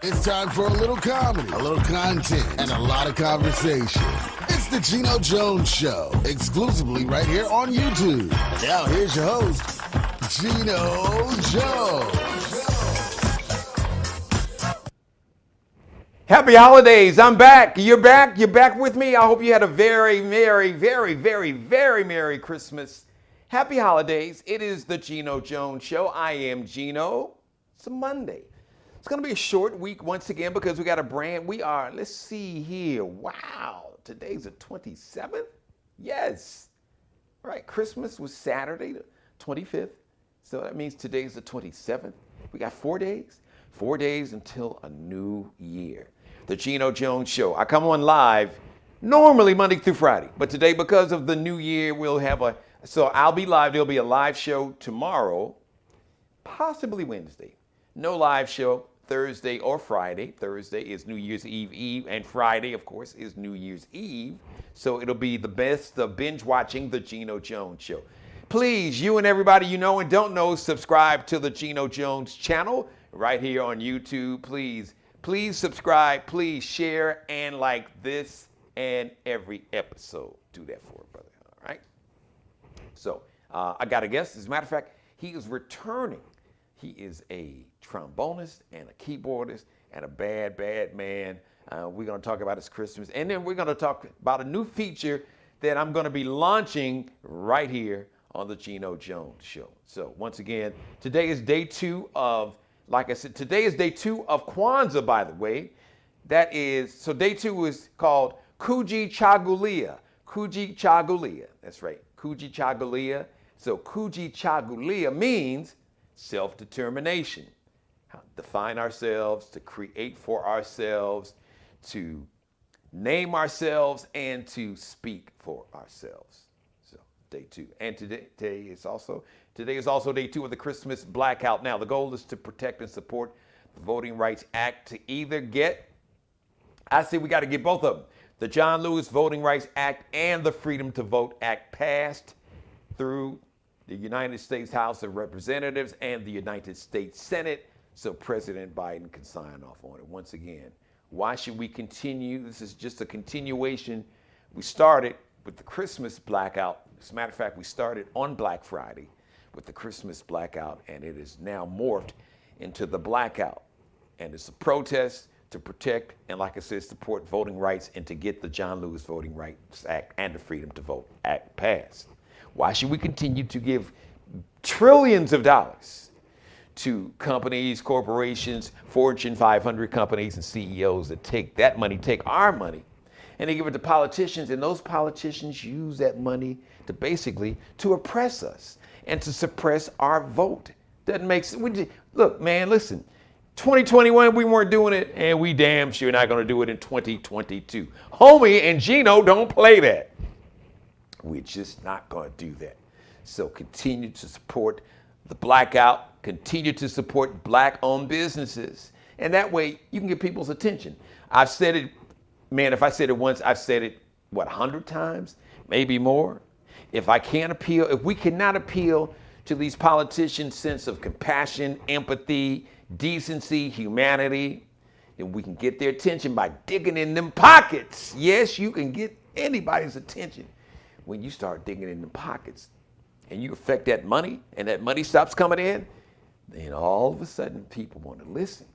It's time for a little comedy, a little content, and a lot of conversation. It's the Geno Jones Show, exclusively right here on YouTube. Now here's your host, Geno Jones. Happy holidays. I'm back. You're back. You're back with me. I hope you had a very, very, very, very, very Merry Christmas. Happy holidays. It is the Geno Jones Show. I am Geno. It's a Monday. It's going to be a short week once again because we got let's see here. Wow. Today's the 27th? Yes. All right. Christmas was Saturday, the 25th. So that means today's the 27th. We got 4 days. 4 days until a new year. The Geno Jones Show. I come on live normally Monday through Friday. But today, because of the new year, so I'll be live. There'll be a live show tomorrow, possibly Wednesday. No live show Thursday or Friday. Thursday is New Year's Eve, and Friday, of course, is New Year's Eve. So it'll be the best of binge watching the Geno Jones Show. Please, you and everybody you know and don't know, subscribe to the Geno Jones channel right here on YouTube. Please subscribe, please share, and like this and every episode. Do that for it, brother. All right? So I got a guest. As a matter of fact, he is returning. He is a trombonist and a keyboardist and a bad, bad man. We're going to talk about his Christmas. And then we're going to talk about a new feature that I'm going to be launching right here on the Geno Jones Show. So once again, today is day two of Kwanzaa, by the way. So day two is called Kujichagulia. Kujichagulia. That's right. Kujichagulia. So Kujichagulia means self-determination. Define ourselves, to create for ourselves, to name ourselves, and to speak for ourselves. So day two. And today is also day two of the Christmas Blackout. Now, the goal is to protect and support the Voting Rights Act to either I say we got to get both of them. The John Lewis Voting Rights Act and the Freedom to Vote Act passed through the United States House of Representatives and the United States Senate, so President Biden can sign off on it. Once again, why should we continue? This is just a continuation. We started with the Christmas blackout. As a matter of fact, we started on Black Friday with the Christmas blackout, and it is now morphed into the blackout. And it's a protest to protect and, like I said, support voting rights and to get the John Lewis Voting Rights Act and the Freedom to Vote Act passed. Why should we continue to give trillions of dollars to companies, corporations, Fortune 500 companies and CEOs that take that money, take our money, and they give it to politicians, and those politicians use that money to oppress us and to suppress our vote? Doesn't make sense. Look, man, listen. 2021, we weren't doing it, and we damn sure not going to do it in 2022. Homie and Geno don't play that. We're just not going to do that. So continue to support the blackout. Continue to support black-owned businesses. And that way, you can get people's attention. I've said it, man, if I said it once, I've said it, 100 times? Maybe more. If we cannot appeal to these politicians' sense of compassion, empathy, decency, humanity, then we can get their attention by digging in them pockets. Yes, you can get anybody's attention when you start digging in the pockets and you affect that money and that money stops coming in, then all of a sudden people want to listen.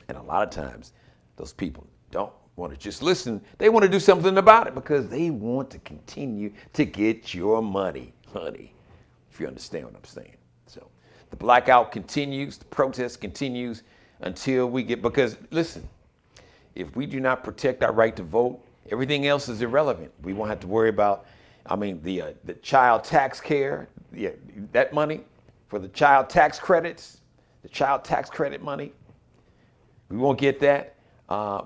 And a lot of times those people don't want to just listen. They want to do something about it because they want to continue to get your money, honey, if you understand what I'm saying. So the blackout continues, the protest continues until because listen, if we do not protect our right to vote, everything else is irrelevant. We won't have to worry about, the child tax care, that money for the child tax credits, the child tax credit money. We won't get that.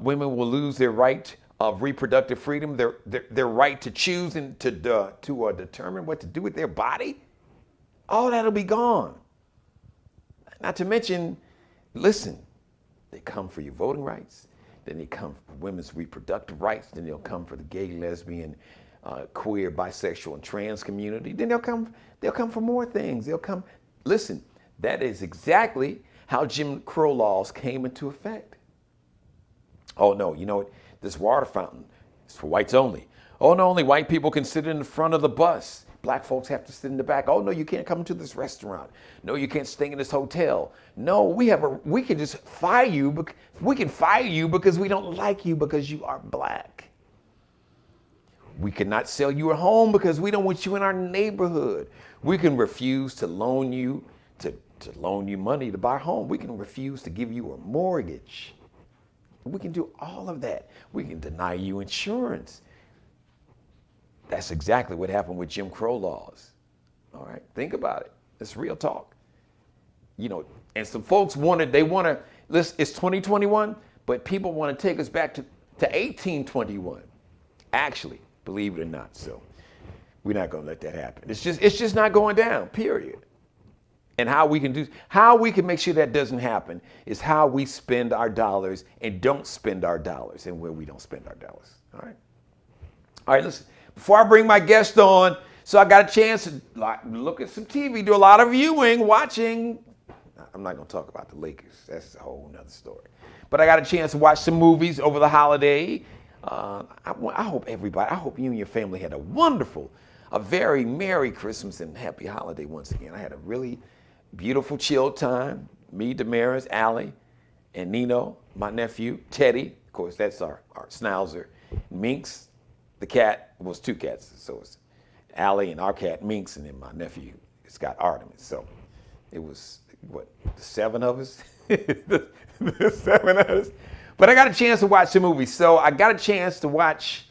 Women will lose their right of reproductive freedom, their right to choose and to determine what to do with their body. All that'll be gone. Not to mention, listen, they come for your voting rights. Then they come for women's reproductive rights. Then they'll come for the gay, lesbian, queer, bisexual, and trans community. Then they'll come for more things. Listen, that is exactly how Jim Crow laws came into effect. Oh no, you know what? This water fountain is for whites only. Oh no, only white people can sit in the front of the bus. Black folks have to sit in the back. Oh no, you can't come to this restaurant. No, you can't stay in this hotel. No, we can just fire you. We can fire you because we don't like you because you are black. We cannot sell you a home because we don't want you in our neighborhood. We can refuse to loan you money to buy a home. We can refuse to give you a mortgage. We can do all of that. We can deny you insurance. That's exactly what happened with Jim Crow laws. All right, think about it. It's real talk. You know, and some folks listen, it's 2021, but people want to take us back to 1821. Actually, believe it or not. So we're not going to let that happen. It's just not going down, period. And how we can make sure that doesn't happen is how we spend our dollars and don't spend our dollars and where we don't spend our dollars. All right. All right, listen, before I bring my guest on, so I got a chance to look at some TV, do a lot of viewing, watching. I'm not going to talk about the Lakers. That's a whole nother story. But I got a chance to watch some movies over the holiday. I hope you and your family had a very Merry Christmas and Happy Holiday once again. I had a really beautiful, chill time. Me, Damaris, Allie, and Nino, my nephew, Teddy. Of course, that's our schnauzer. Minx, the cat, was two cats. So it's Allie and our cat, Minx, and then my nephew, it's got Artemis. So it was, the seven of us? the seven of us. But I got a chance to watch some movies. So I got a chance to watch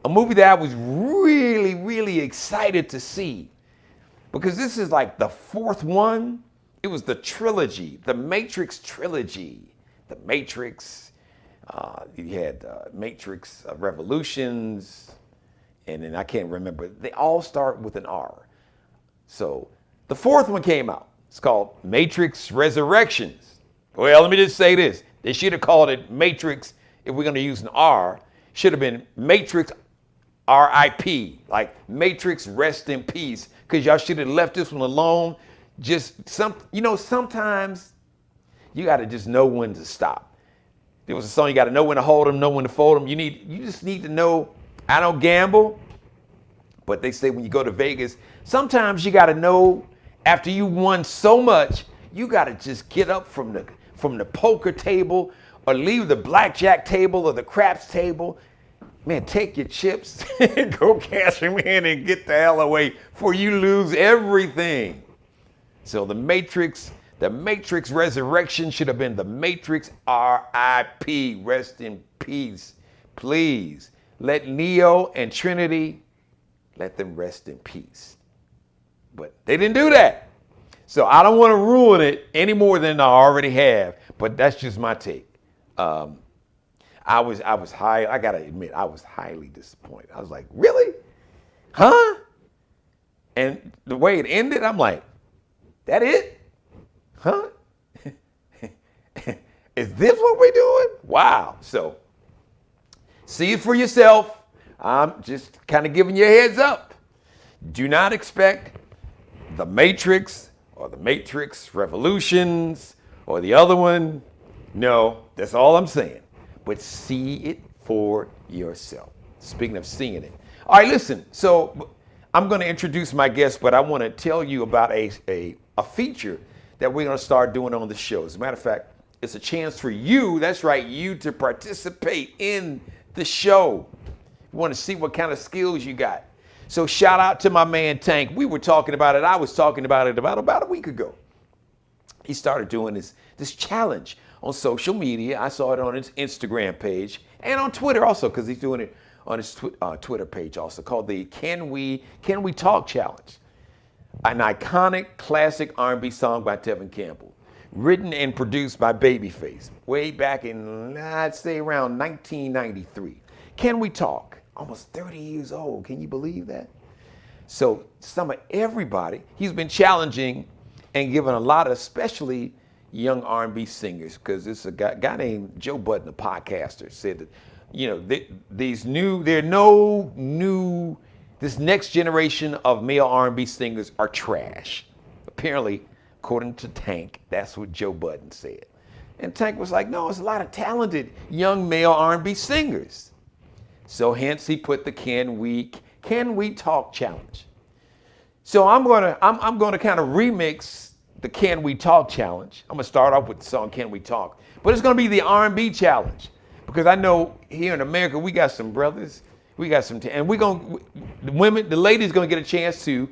a movie that I was really, really excited to see. Because this is like the fourth one. It was the trilogy, the Matrix trilogy. The Matrix, you had Matrix Revolutions, and then I can't remember. They all start with an R. So the fourth one came out. It's called Matrix Resurrections. Well, let me just say this. They should have called it Matrix, if we're going to use an R, should have been Matrix RIP, like Matrix Rest in Peace, because y'all should have left this one alone. Sometimes you got to just know when to stop. There was a song, you got to know when to hold them, know when to fold them. You just need to know, I don't gamble, but they say when you go to Vegas, sometimes you got to know after you won so much, you got to just get up from the poker table or leave the blackjack table or the craps table. Man, take your chips and go cash them in and get the hell away before you lose everything. So the Matrix Resurrection should have been the Matrix RIP, rest in peace. Please, let Neo and Trinity, let them rest in peace. But they didn't do that. So I don't want to ruin it any more than I already have, but that's just my take. I gotta admit, I was highly disappointed. I was like, really? Huh? And the way it ended, I'm like, that it? Huh? Is this what we're doing? Wow. So see it for yourself. I'm just kind of giving you a heads up. Do not expect the Matrix or the Matrix Revolutions or the other one. No, that's all I'm saying. But see it for yourself. Speaking of seeing it. All right, listen. So I'm going to introduce my guest, but I want to tell you about a feature that we're going to start doing on the show. As a matter of fact, it's a chance for you, that's right, you to participate in the show. We want to see what kind of skills you got. So shout out to my man Tank. We were talking about it. I was talking about it about a week ago. He started doing this challenge on social media. I saw it on his Instagram page and on Twitter also, because he's doing it on his Twitter page also, called the Can We Talk Challenge. An iconic classic R&B song by Tevin Campbell, written and produced by Babyface way back in, I'd say, around 1993. Can We Talk? Almost 30 years old. Can you believe that? So some of everybody, he's been challenging and giving a lot of, especially young R&B singers, because this is a guy named Joe Budden, a podcaster, said that, this next generation of male R&B singers are trash. Apparently, according to Tank, that's what Joe Budden said. And Tank was like, no, it's a lot of talented young male R&B singers. So hence he put the Can We Talk challenge. So I'm gonna kind of remix the Can We Talk challenge. I'm gonna start off with the song Can We Talk, but it's gonna be the R&B challenge because I know here in America we got some brothers, we got some, and the ladies gonna get a chance to,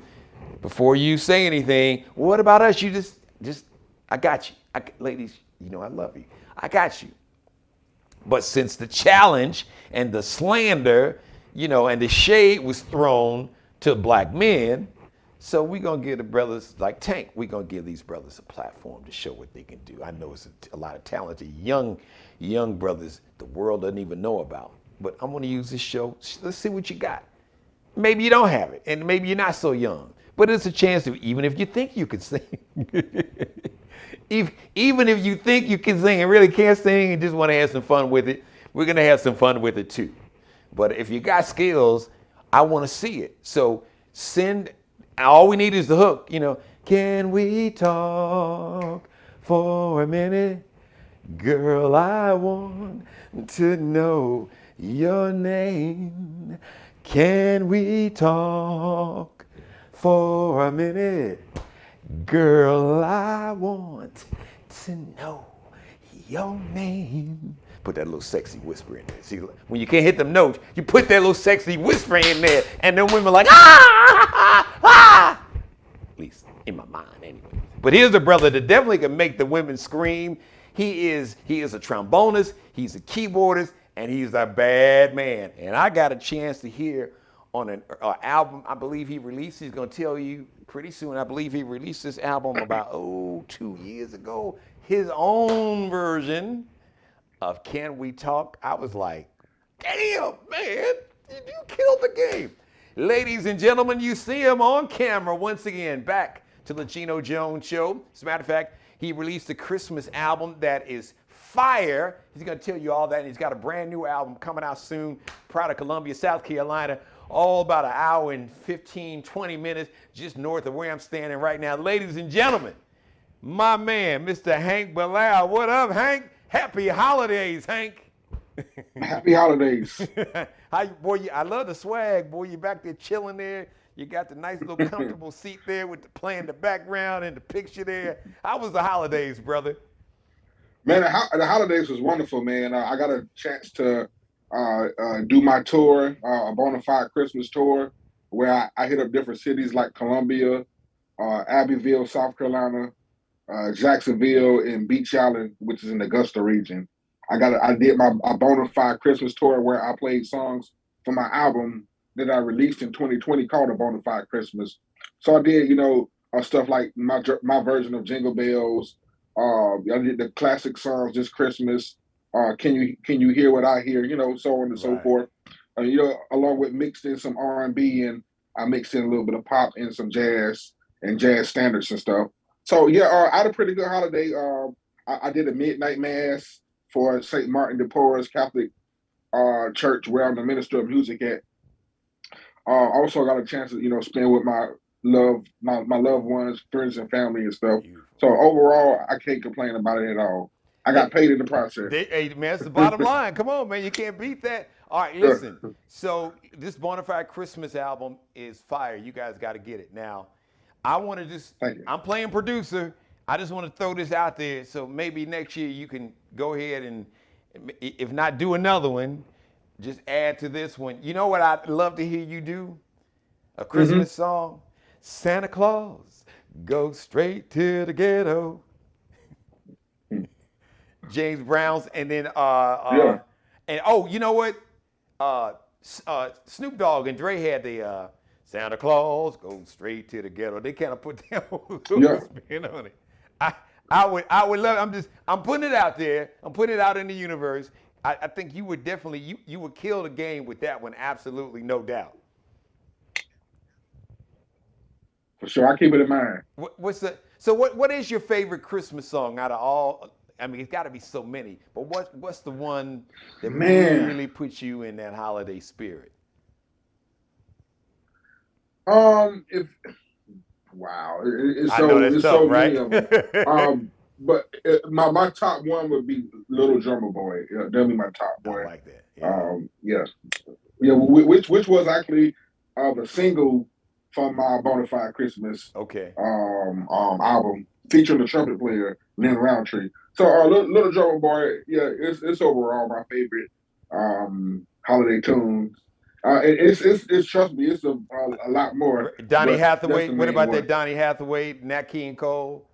before you say anything. What about us? You just, I got you, ladies. You know I love you. I got you. But since the challenge and the slander, and the shade was thrown to black men, so we're going to give the brothers like Tank, we're going to give these brothers a platform to show what they can do. I know it's a lot of talented young brothers the world doesn't even know about. But I'm going to use this show. Let's see what you got. Maybe you don't have it, and maybe you're not so young. But it's a chance to, even if you think you can sing, even if you think you can sing and really can't sing and just want to have some fun with it, we're going to have some fun with it too. But if you got skills, I want to see it. So all we need is the hook, Can we talk for a minute? Girl, I want to know your name. Can we talk for a minute? Girl, I want to know your name. Put that little sexy whisper in there. See, when you can't hit them notes, you put that little sexy whisper in there, and then women are like, ah! At least in my mind, anyway. But here's a brother that definitely can make the women scream. He is a trombonist, he's a keyboardist, and he's a bad man. And I got a chance to hear on an album I believe he released. He's going to tell you pretty soon. I believe he released this album about 2 years ago. His own version of Can We Talk. I was like, damn, man, you killed the game. Ladies and gentlemen, you see him on camera once again. Back to the Geno Jones Show. As a matter of fact, he released a Christmas album that is fire. He's going to tell you all that. And he's got a brand new album coming out soon. Proud of Columbia, South Carolina. All about an hour and 15, 20 minutes just north of where I'm standing right now. Ladies and gentlemen, my man, Mr. Hank Bilal. What up, Hank? Happy holidays, Hank. Happy holidays. I love the swag, boy. You back there chilling there. You got the nice little comfortable seat there with the playing the background and the picture there. How was the holidays, brother? Man, the holidays was wonderful, man. I got a chance to do my tour, a bona fide Christmas tour, where I hit up different cities like Columbia, Abbeville, South Carolina, Jacksonville, and Beach Island, which is in the Augusta region. I did my bona fide Christmas tour where I played songs for my album that I released in 2020 called A Bona Fide Christmas. So I did, stuff like my version of Jingle Bells. I did the classic songs this Christmas. Can you hear what I hear? So on and so forth. Along with mixed in some R&B, and I mixed in a little bit of pop and some jazz and jazz standards and stuff. So yeah, I had a pretty good holiday. I did a midnight mass for St. Martin de Porres Catholic church where I'm the minister of music at. Also got a chance to spend with my loved ones, friends and family and stuff. Beautiful. So overall, I can't complain about it at all. I got paid in the process. Hey, man, that's the bottom line. Come on, man, you can't beat that. All right, listen. So this Bonafide Christmas album is fire. You guys got to get it. Now, I want to just, I'm playing producer. I just want to throw this out there. So maybe next year you can go ahead and, if not do another one, just add to this one. You know what I'd love to hear you do? A Christmas song. Santa Claus, go straight to the ghetto. James Brown's, and then and you know what? Snoop Dogg and Dre had the Santa Claus go straight to the ghetto. They kind of put their own spin on it. I would love it. I'm putting it out there. I'm putting it out in the universe. I think you would definitely you would kill the game with that one, absolutely, no doubt. For sure, I keep it in mind. What is your favorite Christmas song out of all? I mean, it's got to be so many, but what's the one that really puts you in that holiday spirit? Wow, I know that's it's tough, so right? many of them. But my top one would be Little Drummer Boy. That'd be my top I one. like that. Yeah. Yeah, yeah. Which was actually the single from my Bonafide Christmas Okay. album featuring the trumpet player Lynn Roundtree. So Little Drummer Boy, yeah, it's overall my favorite holiday tunes. It's trust me, it's a lot more, Donny but that's Hathaway. the What main about one. that Donny Hathaway, Nat King Cole?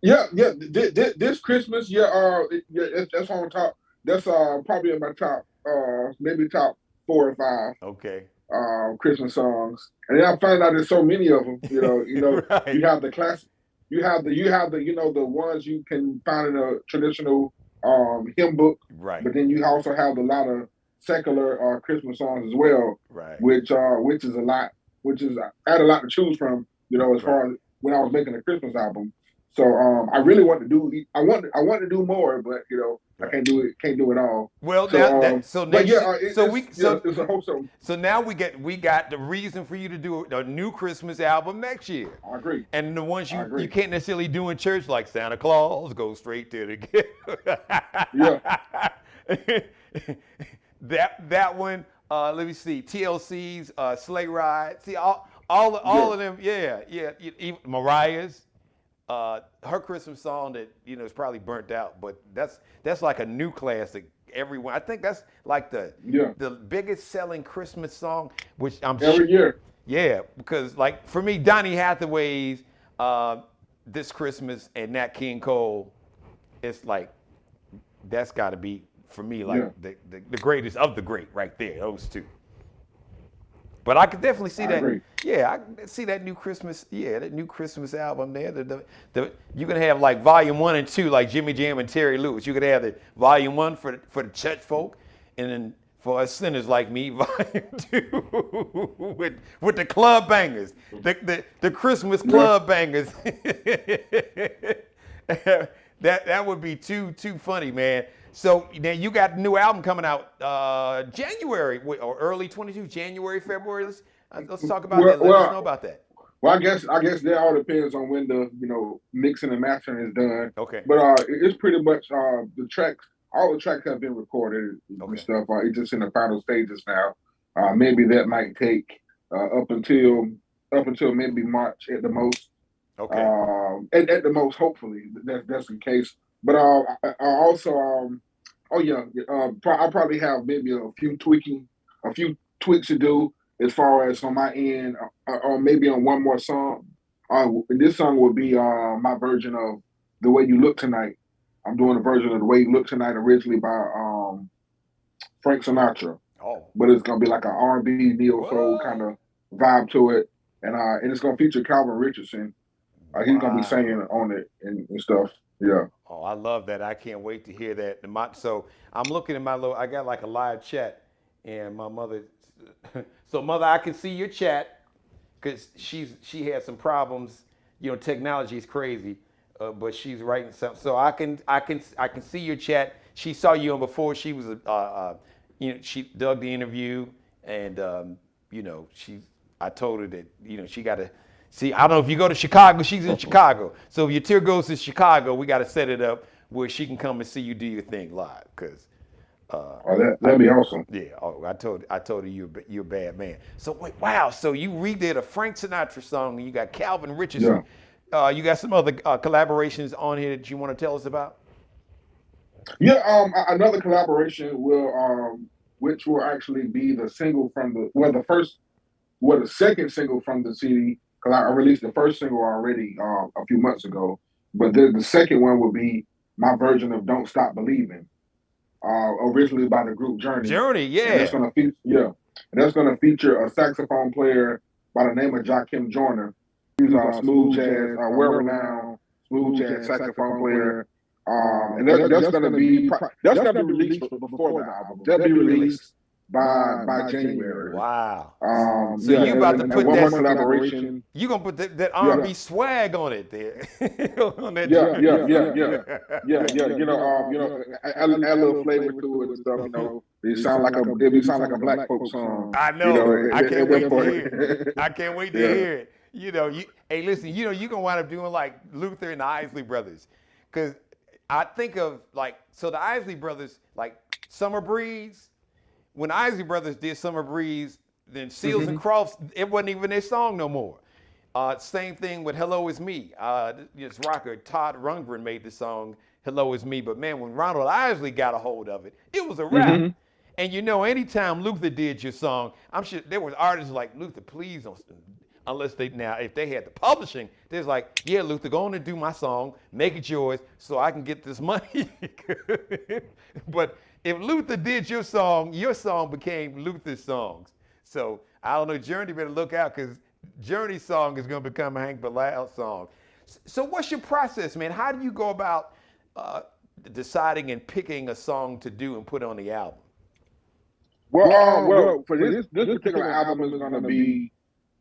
Yeah, yeah. This Christmas, yeah, yeah, that's on top. That's probably in my top, maybe top 4 or 5 Okay. Christmas songs. And then I find out there's so many of them. Right. You have the classic, you have the the ones you can find in a traditional hymn book, Right. but then you also have a lot of secular Christmas songs as well, Right. which is a lot, which is I had a lot to choose from. As Right. far as when I was making a Christmas album. So I really want to do. I want to do more, but I Right. can't do it. Can't do it all. Well, So so but next, yeah, it's a hope so. so now we got the reason for you to do a new Christmas album next year, I agree. and the ones I you agree. can't necessarily do in church, like Santa Claus goes straight to the Yeah. that one. Let me see, TLC's Sleigh Ride. See all of them. Yeah. Even Mariah's. Her Christmas song that is probably burnt out, but that's like a new classic. Everyone, I think that's like the biggest selling Christmas song, which I'm every year. Yeah, because like for me, Donny Hathaway's This Christmas and Nat King Cole, it's like that's got to be for me like the greatest of the great right there. Those two. But I could definitely see that. Agree. Yeah, I can see that new Christmas. Yeah, that new Christmas album there. You can have like Volume 1 and 2, like Jimmy Jam and Terry Lewis. You could have the Volume 1 for the church folk, and then for us sinners like me, Volume 2 with the club bangers, the Christmas club bangers. That would be too funny, man. So now you got a new album coming out January or early 22, January, February. Let's talk about that. Let us know about that. Well, I guess that all depends on when the mixing and mastering is done. Okay. But it's pretty much the tracks. All the tracks have been recorded and stuff. It's just in the final stages now. Maybe that might take up until maybe March at the most. Okay. At the most, hopefully that's the case. But I also I'll probably have maybe a few tweaks to do as far as on my end, or maybe on one more song. This song will be my version of "The Way You Look Tonight." I'm doing a version of "The Way You Look Tonight" originally by Frank Sinatra. Oh. But it's gonna be like an R&B neo soul kind of vibe to it, and it's gonna feature Calvin Richardson. He's gonna be singing on it and stuff. Yeah. Oh, I love that. I can't wait to hear that. So I'm looking at I got like a live chat, and my mother. So mother, I can see your chat because she had some problems. Technology is crazy, but she's writing something. So I can see your chat. She saw you on before. She was she dug the interview, and I told her that she got to. See, I don't know if you go to Chicago, she's in Chicago. So if your tour goes to Chicago, we got to set it up where she can come and see you do your thing live. Cause that'd be awesome. Yeah. Oh, I told her you're a bad man. So wait, wow. So you redid a Frank Sinatra song, and you got Calvin Richardson. Yeah. You got some other collaborations on here that you want to tell us about? Yeah. Another collaboration which will actually be the single from the second single from the CD. Because I released the first single already a few months ago, but the second one will be my version of "Don't Stop Believing," originally by the group Journey. Journey, yeah. And that's gonna feature a saxophone player by the name of Joakim Joyner. He's a smooth jazz, well-renowned smooth jazz saxophone player. And that's gonna be released before the album. That'll be released by January. Wow. So you about to put that collaboration. You gonna put that R&B swag on it there. On that Yeah. Add a little flavor to it and stuff. It sound like a black folk song. I know. I can't wait to hear it. I can't wait to hear it. Hey, listen, you're gonna wind up doing like Luther and the Isley Brothers, because I think of the Isley Brothers, like Summer Breeze. When the Isley Brothers did Summer Breeze, then Seals and Crofts, it wasn't even their song no more. Same thing with Hello Is Me. This rocker Todd Rundgren made the song Hello Is Me, but man, when Ronald Isley got a hold of it, it was a rap. And anytime Luther did your song, I'm sure there was artists like, Luther, please don't, unless if they had the publishing, there's like, yeah, Luther, go on and do my song, make it yours so I can get this money. But if Luther did your song became Luther's songs. So I don't know, Journey better look out, because Journey's song is going to become a Hank Bilal song. So what's your process, man? How do you go about deciding and picking a song to do and put on the album? Well, for this particular album is going to be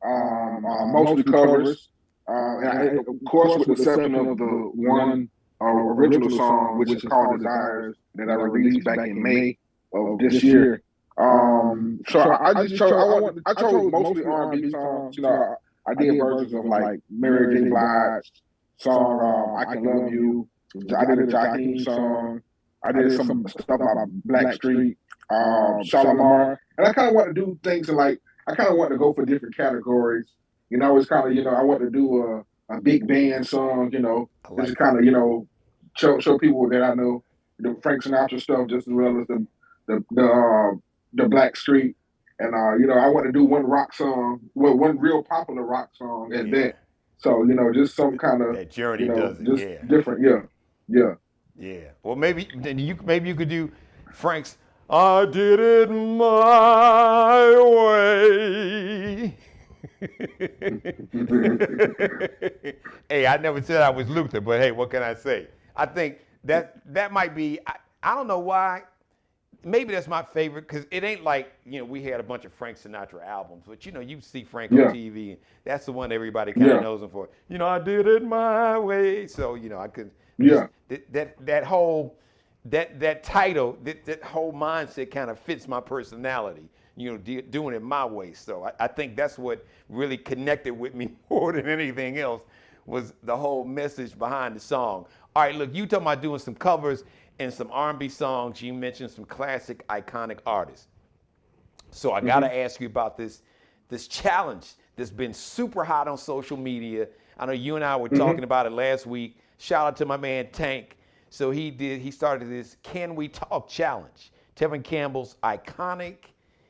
mostly covers, and of course, with the exception of the one original song, which is called Desires, that I released back in May of this year. So I chose mostly R&B songs. I did versions of like Mary J. Blige's song, I Can Love You. I did a Jaheim song. I did some stuff about Blackstreet, Shalimar, and I kind of want to do things I kind of want to go for different categories. It's kind of I want to do a big band song. Just kind of show people that I know the Frank Sinatra stuff just as well as the Blackstreet, and I want to do one rock song, one real popular rock song at that. So just some kind of that Journey does it, just different, yeah. Well, maybe you could do Frank's "I Did It My Way." Hey, I never said I was Luther, but hey, what can I say? I think that might be. I don't know why. Maybe that's my favorite, because it ain't like we had a bunch of Frank Sinatra albums, but you see Frank on TV, and that's the one everybody kind of knows him for. I did it my way. So I could. That whole title, that whole mindset kind of fits my personality. Doing it my way. So I think that's what really connected with me more than anything else, was the whole message behind the song. All right, look, you talking about doing some covers and some R&B songs. You mentioned some classic, iconic artists. So I gotta ask you about this challenge that's been super hot on social media. I know you and I were talking about it last week. Shout out to my man Tank. So he started this Can We Talk challenge. Tevin Campbell's iconic,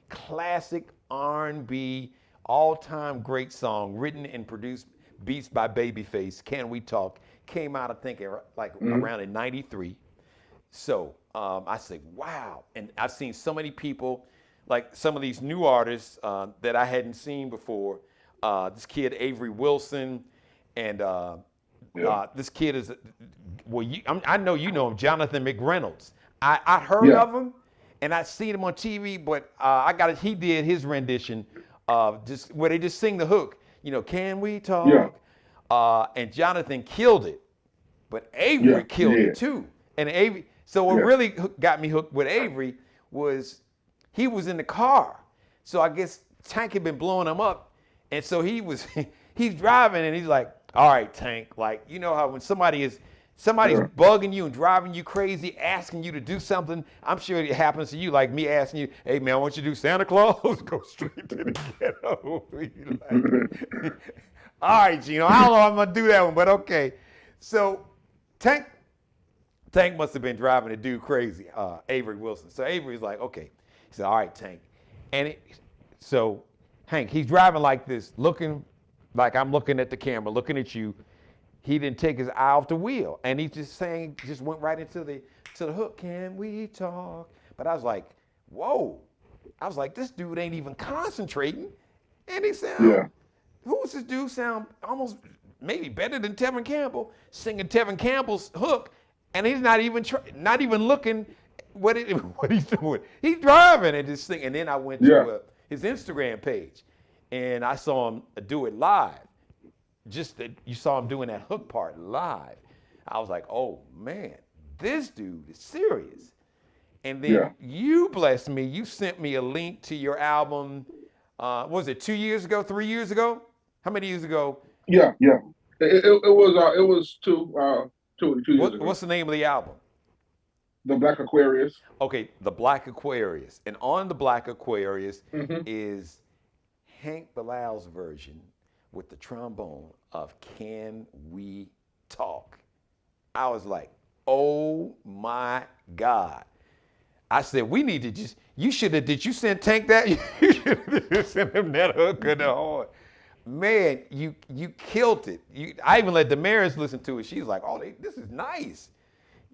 classic R&B, all-time great song, written and produced, beats by Babyface. Can We Talk came out, I think, around in '93. So I said, wow. And I've seen so many people, like some of these new artists that I hadn't seen before. This kid, Avery Wilson, and this kid is, I know you know him, Jonathan McReynolds. I heard of him, and I seen him on TV, but he did his rendition of just where they just sing the hook, Can We Talk? And Jonathan killed it, but Avery killed it too. And Avery, so what really got me hooked with Avery was he was in the car. So I guess Tank had been blowing him up, and so he's driving, and he's like, all right, Tank, like, how when somebody's bugging you and driving you crazy, asking you to do something, I'm sure it happens to you, like me asking you, hey, man, I want you to do Santa Claus, go straight to the ghetto. All right, Geno, I don't know if I'm going to do that one, but okay. So Tank must have been driving the dude crazy, Avery Wilson. So Avery's like, okay. He said, all right, Tank. And so Hank, he's driving like this, looking like I'm looking at the camera, looking at you. He didn't take his eye off the wheel, and he just went right into the hook. Can we talk? But I was like, whoa! I was like, this dude ain't even concentrating, and he sound. Who's this dude? Sound almost maybe better than Tevin Campbell singing Tevin Campbell's hook, and he's not even looking what he's doing. He's driving and just singing. And then I went to his Instagram page, and I saw him do it live. Just that you saw him doing that hook part live. I was like, oh man, this dude is serious. And then you blessed me. You sent me a link to your album. Was it 2 years ago, 3 years ago? How many years ago? Yeah, yeah. It was 2 years ago. What's the name of the album? The Black Aquarius. Okay, the Black Aquarius. And on the Black Aquarius Hmm. is Hank Bilal's version with the trombone of Can We Talk? I was like, oh my God. I said, we need to just, you should have, did you send Tank that? You should have sent him that hook in the horn. Man, you killed it. I even let Damaris listen to it. She's like, oh, this is nice.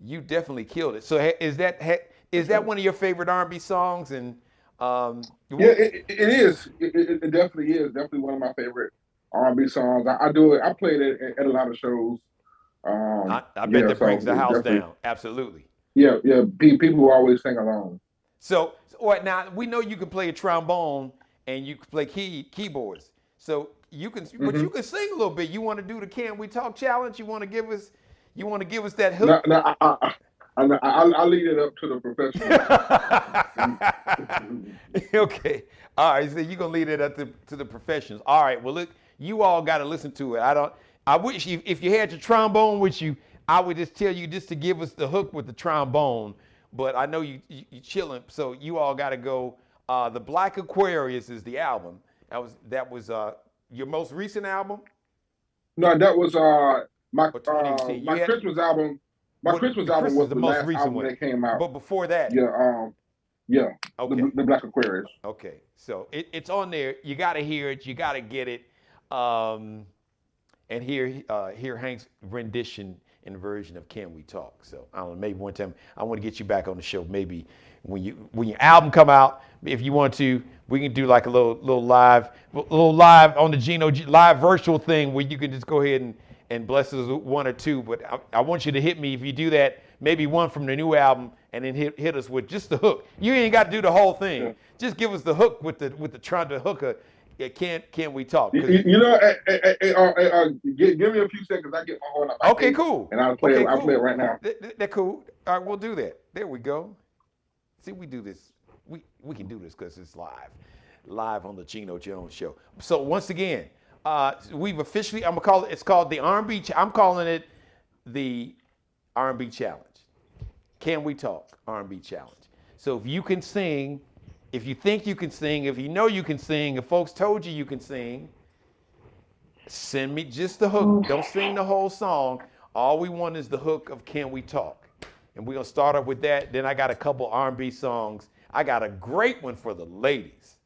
You definitely killed it. So is that one of your favorite R&B songs? And Yeah, it is. It definitely is. Definitely one of my favorite R&B songs. I do it. I played it at a lot of shows. I bet Yeah, that so brings the house definitely. down. Absolutely. Yeah, yeah. People always sing along. So what now? We know you can play a trombone and you can play keyboards. So you can, but Hmm. you can sing a little bit. You want to do the Can We Talk challenge? You want to give us that No, hook? no, I leave it up to the professionals. Okay. All right. So you're gonna leave it up to the professionals. All right. Well, look, you all got to listen to it. I wish if you had your trombone with you, I would just tell you just to give us the hook with the trombone. But I know you chilling, so you all got to go. The Black Aquarius is the album. That was your most recent album No, that was or 2018. my You had Christmas album. My what? Christmas The album Chris is was the the most last recent album one, that came out. but before that, Yeah, yeah, okay. the Black Aquarius. Okay, so it's on there. You got to hear it. You got to get it, and hear Hank's rendition and version of "Can We Talk." So I don't know. Maybe one time I want to get you back on the show. Maybe when your album come out, if you want to, we can do like a little live on the Geno live virtual thing where you can just go ahead and bless us with one or two. But I want you to hit me if you do that. Maybe one from the new album, and then hit us with just the hook. You ain't got to do the whole thing. Yeah. Just give us the hook with the trying to hook a. Can we talk? You know, give me a few seconds. I get my horn up my Okay, case, cool. and I'll play Okay, it. I'll play it cool. right now. That cool. All right, we'll do that. There we go. See, we do this. We can do this because it's live on the Geno Jones Show. So once again, we've officially. I'm gonna call it. It's called the R&B. I'm calling it the R&B Challenge. Can we talk? R&B Challenge. So if you can sing, if you think you can sing, if you know you can sing, if folks told you can sing, send me just the hook. Don't sing the whole song. All we want is the hook of Can We Talk? And we're going to start off with that. Then I got a couple R&B songs. I got a great one for the ladies.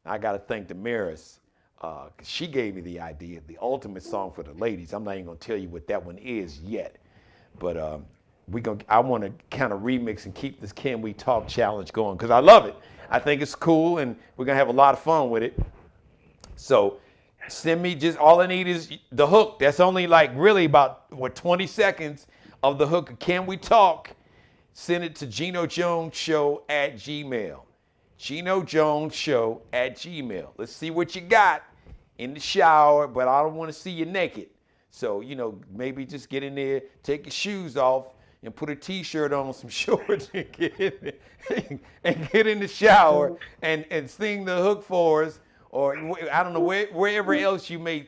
I got to thank Damaris. She gave me the idea, the ultimate song for the ladies. I'm not even going to tell you what that one is yet. But I want to kind of remix and keep this Can We Talk challenge going because I love it. I think it's cool, and we're going to have a lot of fun with it. So send me just all I need is the hook. That's only like really about 20 seconds of the hook. Can we talk? Send it to Geno Jones Show at Gmail. Geno Jones Show at Gmail. Let's see what you got in the shower, but I don't want to see you naked. So, maybe just get in there, take your shoes off, and put a T-shirt on, some shorts, and get in the shower and sing the hook for us. Or I don't know wherever else you may,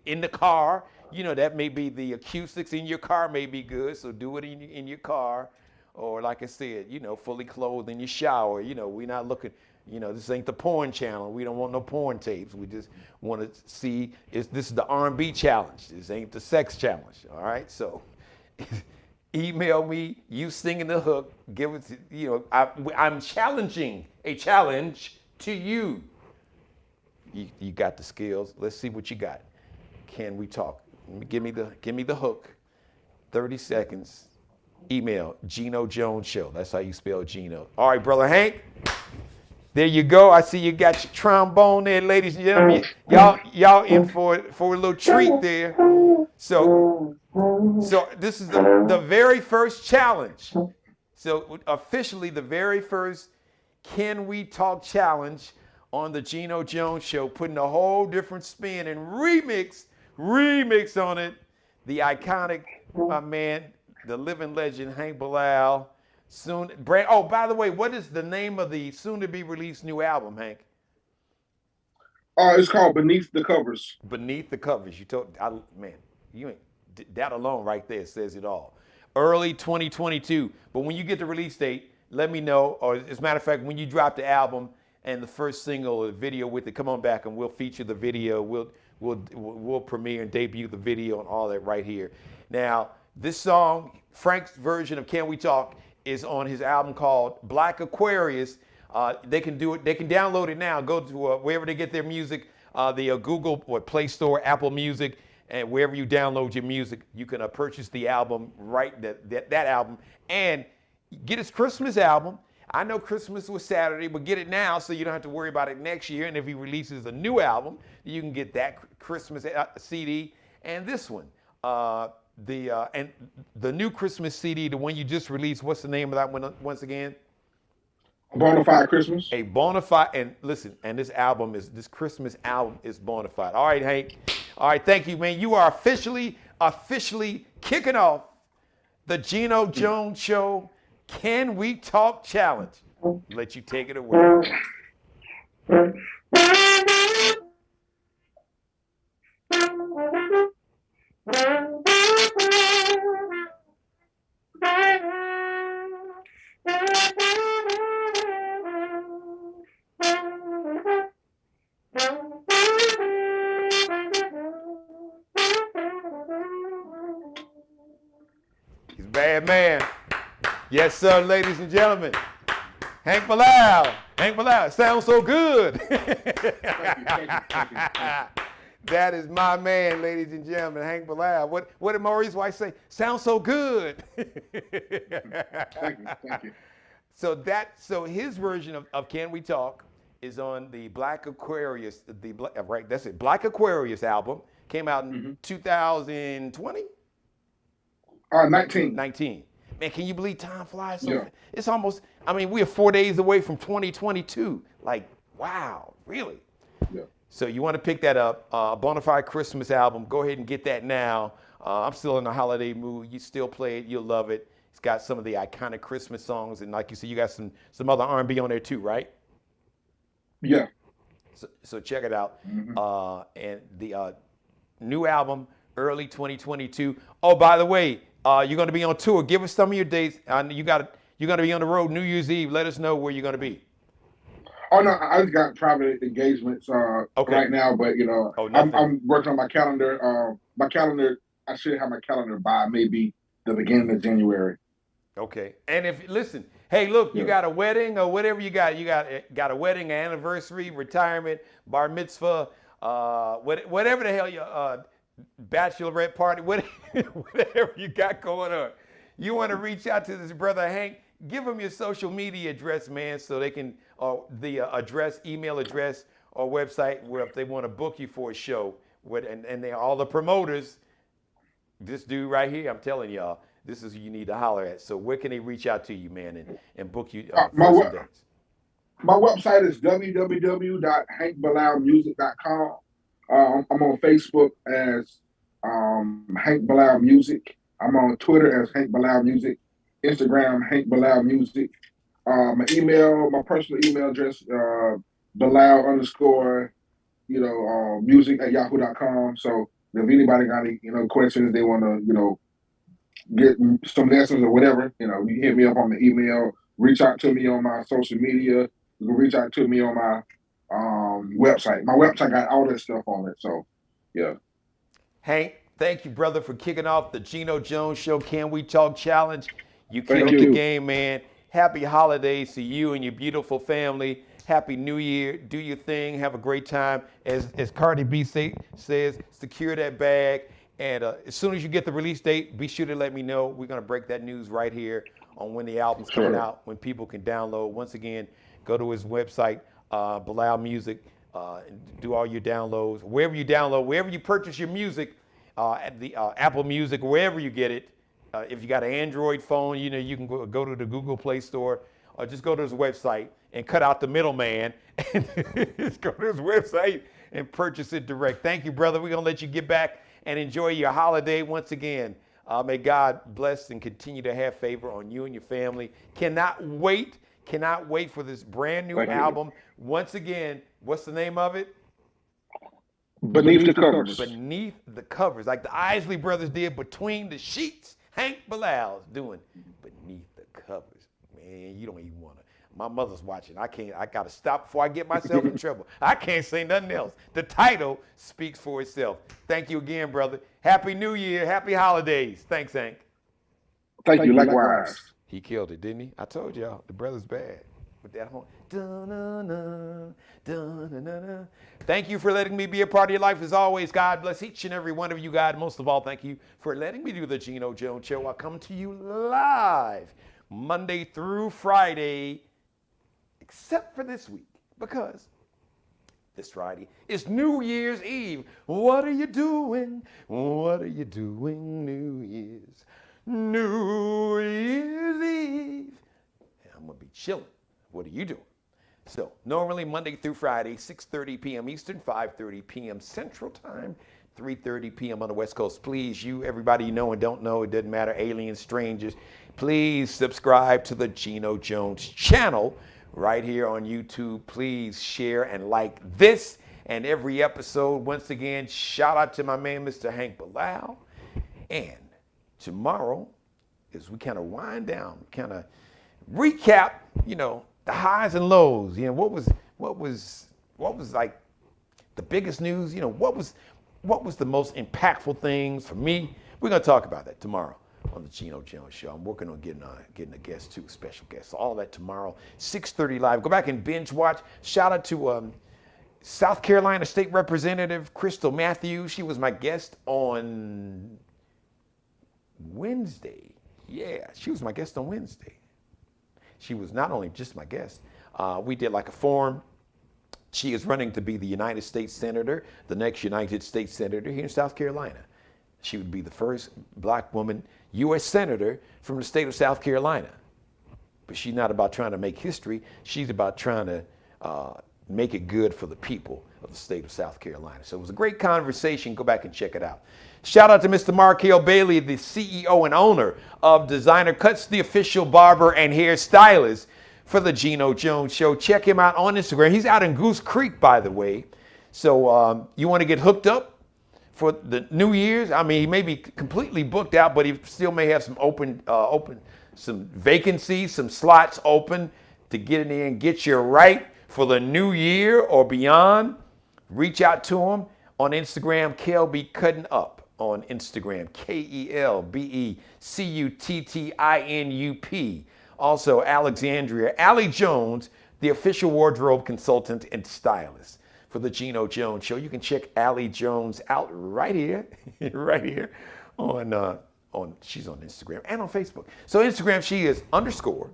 in the car, that may be the acoustics in your car may be good. So do it in your car, or like I said, fully clothed in your shower. We're not looking. This ain't the porn channel. We don't want no porn tapes. We just want to see this is the R&B challenge. This ain't the sex challenge. All right, so. Email me, you singing the hook, give it to, I'm challenging a challenge to you. You got the skills. Let's see what you got. Can we talk? Give me the hook. 30 seconds. Email Geno Jones Show. That's how you spell Geno. All right, brother Hank. There you go. I see you got your trombone there, ladies and gentlemen. Y'all in for a little treat there. So this is the very first challenge. So officially the very first Can We Talk challenge on the Geno Jones Show, putting a whole different spin and remix on it. The iconic, my man, the living legend, Hank Bilal. By the way, what is the name of the soon-to-be-released new album, Hank? It's called Beneath the Covers. Beneath the Covers. Man, you ain't, that alone right there says it all. Early 2022. But when you get the release date, let me know. Or as a matter of fact, when you drop the album and the first single or the video with it, come on back and we'll feature the video. We'll premiere and debut the video and all that right here. Now, this song, Frank's version of Can We Talk, is on his album called Black Aquarius. They can do it. They can download it now. Go to wherever they get their music, the Google or Play Store, Apple Music, and wherever you download your music, you can purchase the album, that album, and get his Christmas album. I know Christmas was Saturday, but get it now so you don't have to worry about it next year. And if he releases a new album, you can get that Christmas CD and this one. And the new Christmas CD, the one you just released, what's the name of that one once again? A Bonafide Christmas. A Bonafide, and listen, and this Christmas album is Bonafide. All right, Hank. All right, thank you, man. You are officially kicking off the Geno Jones Show Can We Talk Challenge. Let you take it away. He's a bad man. Yes, sir, ladies and gentlemen. Hank Bilal. Hank Bilal. Sounds so good. Thank you. That is my man, ladies and gentlemen, Hank Bilal. What did Maurice White say? Sounds so good. Thank you. So his version of Can We Talk is on the Black Aquarius, that's it, Black Aquarius album. Came out in 2020? 19. 19. Man, can you believe time flies? Yeah. It's almost, we are 4 days away from 2022. Like, wow, really? Yeah. So you want to pick that up, Bonafide Christmas album. Go ahead and get that now. I'm still in the holiday mood. You still play it. You'll love it. It's got some of the iconic Christmas songs. And like you said, you got some other R&B on there too, right? Yeah. So check it out. Mm-hmm. And the new album, early 2022. Oh, by the way, you're going to be on tour. Give us some of your dates. You're going to be on the road New Year's Eve. Let us know where you're going to be. Oh no, I just got private engagements right now, but I'm working on my calendar. I should have my calendar by maybe the beginning of January. Okay. And hey, look, you got a wedding or whatever you got a wedding, anniversary, retirement, bar mitzvah, whatever the hell your bachelorette party, whatever you got going on. You want to reach out to this brother Hank, give him your social media address, man, so they can, or the email address or website where if they want to book you for a show. And they all the promoters, this dude right here, I'm telling y'all, this is who you need to holler at. So where can they reach out to you, man, and book you my dates? My website is www.hankbilalmusic.com. I'm on Facebook as Hank Bilal Music. I'm on Twitter as Hank Bilal Music. Instagram, Hank Bilal Music. My personal email address, Bilal_music@yahoo.com. So if anybody got any, questions, they want to, get some lessons or whatever, you hit me up on the email, reach out to me on my social media, you can reach out to me on my website. My website got all that stuff on it. So, yeah. Hank, thank you, brother, for kicking off the Geno Jones Show Can We Talk Challenge. You killed the game, man. Happy holidays to you and your beautiful family. Happy New Year. Do your thing. Have a great time. As Cardi B says, secure that bag. And as soon as you get the release date, be sure to let me know. We're going to break that news right here on when the album's coming out, when people can download. Once again, go to his website, Bilal Music, do all your downloads. Wherever you purchase your music, at the Apple Music, wherever you get it. If you got an Android phone, you can go to the Google Play Store, or just go to his website and cut out the middleman and just go to his website and purchase it direct. Thank you, brother. We're going to let you get back and enjoy your holiday once again. May God bless and continue to have favor on you and your family. Cannot wait for this brand new album. Once again, what's the name of it? Beneath the covers. Beneath the covers, like the Isley brothers did Between the Sheets. Hank Bilal's doing Beneath the Covers. Man, you don't even want to. My mother's watching. I got to stop before I get myself in trouble. I can't say nothing else. The title speaks for itself. Thank you again, brother. Happy New Year. Happy holidays. Thanks, Hank. Thank you. Likewise. He killed it, didn't he? I told y'all, the brother's bad. With that horn. Dun-na-na, dun-na-na-na. Thank you for letting me be a part of your life as always. God bless each and every one of you, God. Most of all, thank you for letting me do the Geno Jones Show. I come to you live Monday through Friday, except for this week, because this Friday is New Year's Eve. What are you doing? What are you doing New Year's? New Year's Eve. I'm going to be chilling. What are you doing? So normally Monday through Friday, 6:30 p.m. Eastern, 5:30 p.m. Central Time, 3:30 p.m. on the West Coast. Please, everybody you know and don't know, it doesn't matter, aliens, strangers, please subscribe to the Geno Jones channel right here on YouTube. Please share and like this and every episode. Once again, shout out to my man, Mr. Hank Bilal. And tomorrow, as we kind of wind down, kind of recap, the highs and lows. What was like the biggest news? What was the most impactful things for me? We're gonna talk about that tomorrow on the Geno Jones Show. I'm working on getting a guest too, a special guest. So all that tomorrow, 6:30 live. Go back and binge watch. Shout out to South Carolina State Representative Crystal Matthews. She was my guest on Wednesday. Yeah, she was my guest on Wednesday. She was not only just my guest, we did like a forum. She is running to be the United States Senator, the next United States Senator here in South Carolina. She would be the first black woman U.S. Senator from the state of South Carolina. But she's not about trying to make history. She's about trying to make it good for the people of the state of South Carolina. So it was a great conversation. Go back and check it out. Shout out to Mr. Markel Bailey, the CEO and owner of Designer Cuts, the official barber and hairstylist for the Geno Jones Show. Check him out on Instagram. He's out in Goose Creek, by the way. So you want to get hooked up for the New Year's? I mean, he may be completely booked out, but he still may have some some vacancies, some slots open to get in there and get you right for the new year or beyond. Reach out to him on Instagram, Kelby Cutting Up on Instagram, KELBECUTTINUP. Also, Alexandria, Allie Jones, the official wardrobe consultant and stylist for the Geno Jones Show. You can check Allie Jones out right here, right here on she's on Instagram and on Facebook. So Instagram, she is __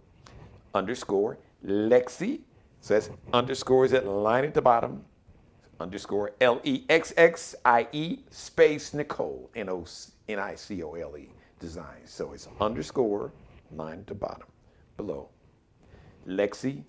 Lexi. So that's underscores at line at the bottom. _LEXXIE space Nicole, NICOLE design. So it's _ line at the bottom below. Lexi,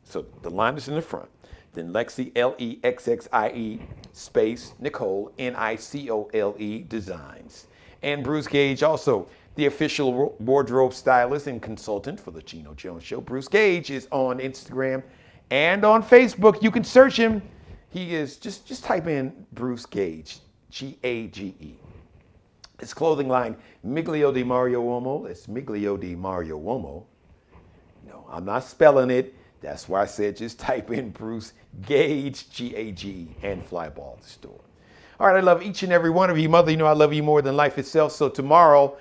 so the line is in the front. Then Lexi, LEXXIE space Nicole, NICOLE designs. And Bruce Gage, also the official wardrobe stylist and consultant for the Geno Jones Show. Bruce Gage is on Instagram and on Facebook. You can search him. He is, just type in Bruce Gage, Gage. His clothing line, Miglio di Mario Uomo. It's Miglio di Mario Uomo. No, I'm not spelling it. That's why I said just type in Bruce Gage, Gage, and Flyball the store. All right, I love each and every one of you. Mother, you know I love you more than life itself. So tomorrow,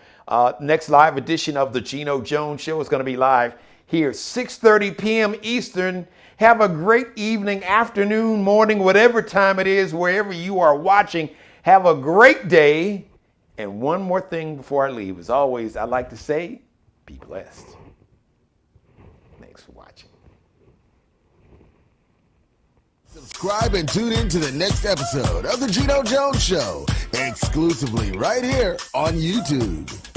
next live edition of the Geno Jones Show is going to be live here, 6:30 p.m. Eastern. Have a great evening, afternoon, morning, whatever time it is, wherever you are watching. Have a great day. And one more thing before I leave. As always, I like to say, be blessed. Thanks for watching. Subscribe and tune in to the next episode of the Geno Jones Show, exclusively right here on YouTube.